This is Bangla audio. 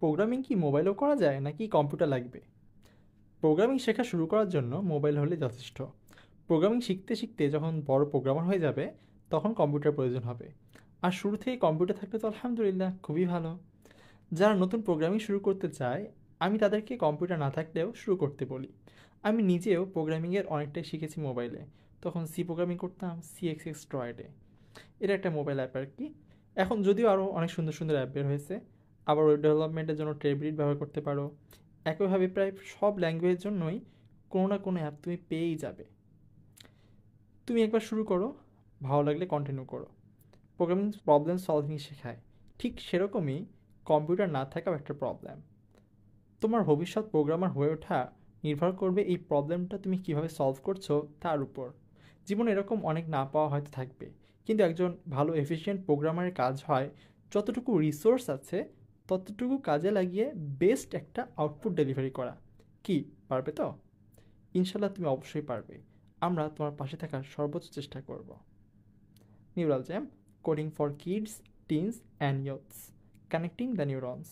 প্রোগ্রামিং কি মোবাইলেও করা যায় নাকি কম্পিউটার লাগবে? প্রোগ্রামিং শেখা শুরু করার জন্য মোবাইল হলে যথেষ্ট। প্রোগ্রামিং শিখতে শিখতে যখন বড় প্রোগ্রামার হয়ে যাবে তখন কম্পিউটার প্রয়োজন হবে। আর শুরু থেকেই কম্পিউটার থাকলে তো আলহামদুলিল্লাহ খুবই ভালো। যারা নতুন প্রোগ্রামিং শুরু করতে চায় আমি তাদেরকে কম্পিউটার না থাকলেও শুরু করতে বলি। আমি নিজেও প্রোগ্রামিংয়ের অনেকটাই শিখেছি মোবাইলে। তখন সি প্রোগ্রামিং করতাম CXX ড্রয়েডে। এটা একটা মোবাইল অ্যাপ আর কি। এখন যদিও আরও অনেক সুন্দর সুন্দর অ্যাপ বের হয়েছে। আবার ওয়েব ডেভেলপমেন্টের জন্য ট্যাবলেট ব্যবহার করতে পারো। একইভাবে প্রায় সব ল্যাঙ্গুয়েজের জন্যই কোনো না কোনো অ্যাপ তুমি পেয়েই যাবে। তুমি একবার শুরু করো, ভালো লাগলে কন্টিনিউ করো। প্রোগ্রামিং প্রবলেম সলভিং শেখায়। ঠিক সেরকমই কম্পিউটার না থাকাও একটা প্রবলেম। তোমার ভবিষ্যৎ প্রোগ্রামার হয়ে ওঠা নির্ভর করবে এই প্রবলেমটা তুমি কিভাবে সলভ করছো তার উপর। জীবনে এরকম অনেক না পাওয়া হয়তো থাকবে, কিন্তু একজন ভালো এফিশিয়েন্ট প্রোগ্রামারের কাজ হয় যতটুকু রিসোর্স আছে ততটুকু কাজে লাগিয়ে বেস্ট একটা আউটপুট ডেলিভারি করা। কি পারবে তো? ইনশাল্লাহ তুমি অবশ্যই পারবে। আমরা তোমার পাশে থাকার সর্বোচ্চ চেষ্টা করব। Neural jam, coding for kids, teens and youths, connecting the neurons.